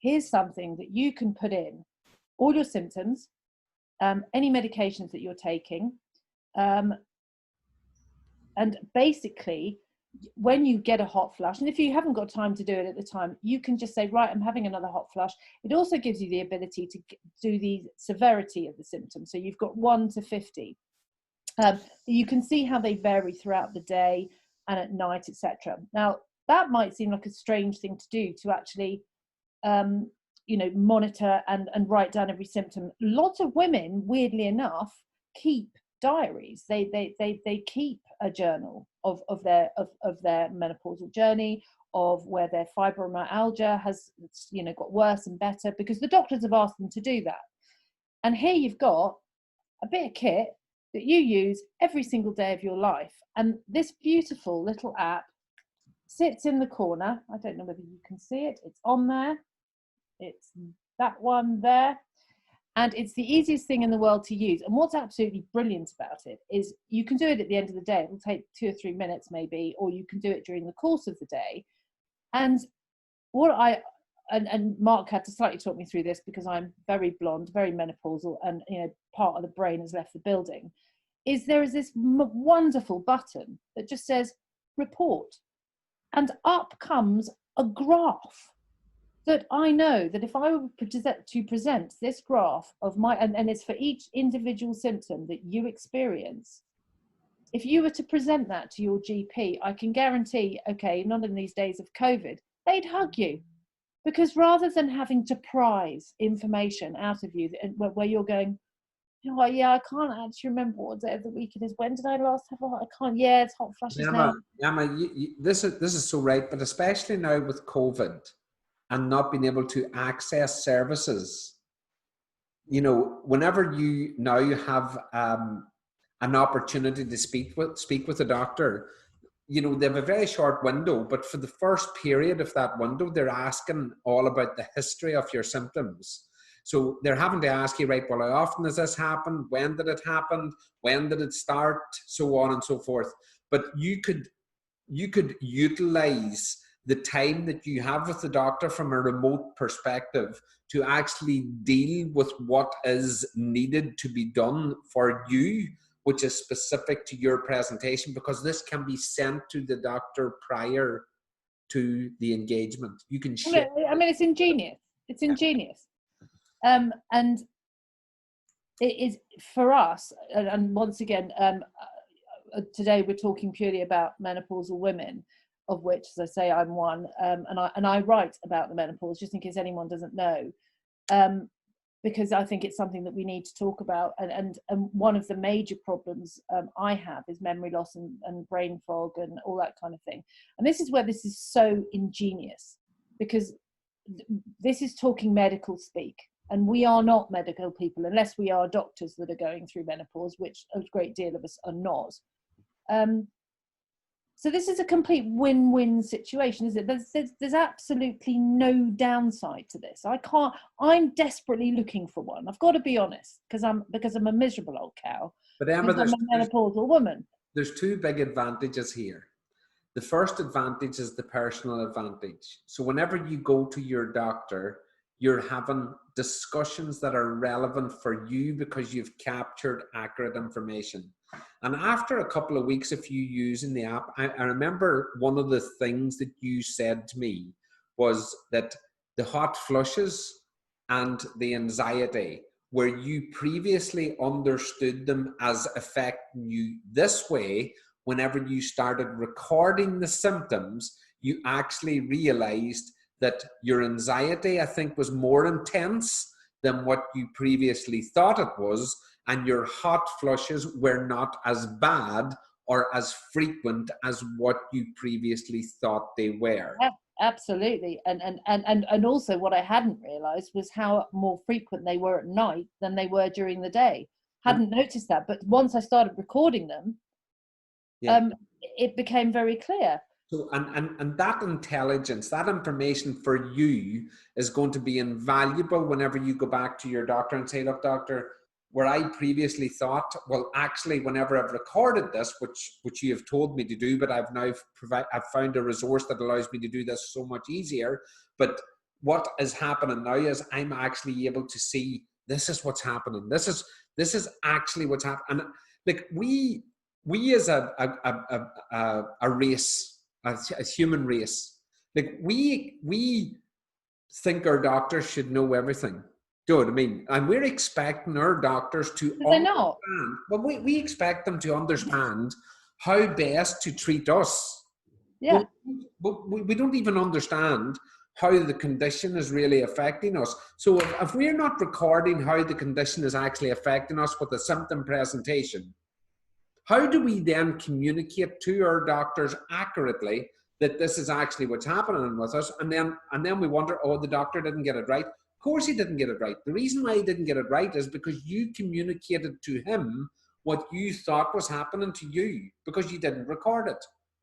here's something that you can put in all your symptoms, any medications that you're taking, and basically when you get a hot flush, and if you haven't got time to do it at the time, you can just say, right, I'm having another hot flush. It also gives you the ability to do the severity of the symptoms. So you've got 1 to 50. You can see how they vary throughout the day and at night, etc. Now, that might seem like a strange thing to do, to actually monitor and write down every symptom. Lots of women, weirdly enough, keep diaries. They keep a journal of their menopausal journey, of where their fibromyalgia has got worse and better, because the doctors have asked them to do that. And here you've got a bit of kit that you use every single day of your life. And this beautiful little app sits in the corner. I don't know whether you can see it. It's on there. It's that one there. And it's the easiest thing in the world to use. And what's absolutely brilliant about it is you can do it at the end of the day. It'll take 2 or 3 minutes maybe, or you can do it during the course of the day. And and Mark had to slightly talk me through this, because I'm very blonde, very menopausal, and part of the brain has left the building, is there is this wonderful button that just says report, and up comes a graph that I know that if I were to present this graph of my, and it's for each individual symptom that you experience, if you were to present that to your GP, I can guarantee, okay, not in these days of COVID, they'd hug you. Because rather than having to prize information out of you where you're going, I can't actually remember what day of the week it is. When did I last have a hot? I can't. Yeah, it's hot flushes now. Emma, this is so right, but especially now with COVID and not being able to access services, whenever you have an opportunity to speak with a doctor, they have a very short window, but for the first period of that window, they're asking all about the history of your symptoms. So they're having to ask you, right, well, how often has this happened? When did it happen? When did it start? So on and so forth. But you could utilize the time that you have with the doctor from a remote perspective to actually deal with what is needed to be done for you, which is specific to your presentation, because this can be sent to the doctor prior to the engagement. You can share. I mean, it's ingenious. It's ingenious. And it is for us, and once again, today we're talking purely about menopausal women, of which, as I say, I'm one, and I write about the menopause, just in case anyone doesn't know, because I think it's something that we need to talk about. And one of the major problems I have is memory loss and brain fog and all that kind of thing. And this is where this is so ingenious, because this is talking medical speak. And we are not medical people, unless we are doctors that are going through menopause, which a great deal of us are not. So this is a complete win-win situation, isn't it? There's absolutely no downside to this. I'm desperately looking for one. I've got to be honest, because I'm a miserable old cow. But Emma, I'm a menopausal woman. There's 2 big advantages here. The first advantage is the personal advantage. So whenever you go to your doctor, you're having discussions that are relevant for you because you've captured accurate information. And after a couple of weeks of you using the app, I remember one of the things that you said to me was that the hot flushes and the anxiety, where you previously understood them as affecting you this way, whenever you started recording the symptoms, you actually realized that your anxiety, I think, was more intense than what you previously thought it was, and your hot flushes were not as bad or as frequent as what you previously thought they were. Absolutely. And also what I hadn't realized was how more frequent they were at night than they were during the day. Hadn't noticed that, but once I started recording them, it became very clear. So, and that intelligence, that information for you is going to be invaluable whenever you go back to your doctor and say, look, doctor, where I previously thought, well, actually, whenever I've recorded this, which you have told me to do, but I've now I've found a resource that allows me to do this so much easier. But what is happening now is I'm actually able to see this is what's happening. This is actually what's happening. And like we as a race, a human race, like we think our doctors should know everything. Do you know what I mean? And we're expecting our doctors to not. But we expect them to understand how best to treat us. Yeah. But we don't even understand how the condition is really affecting us. So if we're not recording how the condition is actually affecting us with a symptom presentation, how do we then communicate to our doctors accurately that this is actually what's happening with us? And then we wonder, oh, the doctor didn't get it right. Of course he didn't get it right. The reason why he didn't get it right is because you communicated to him what you thought was happening to you because you didn't record it.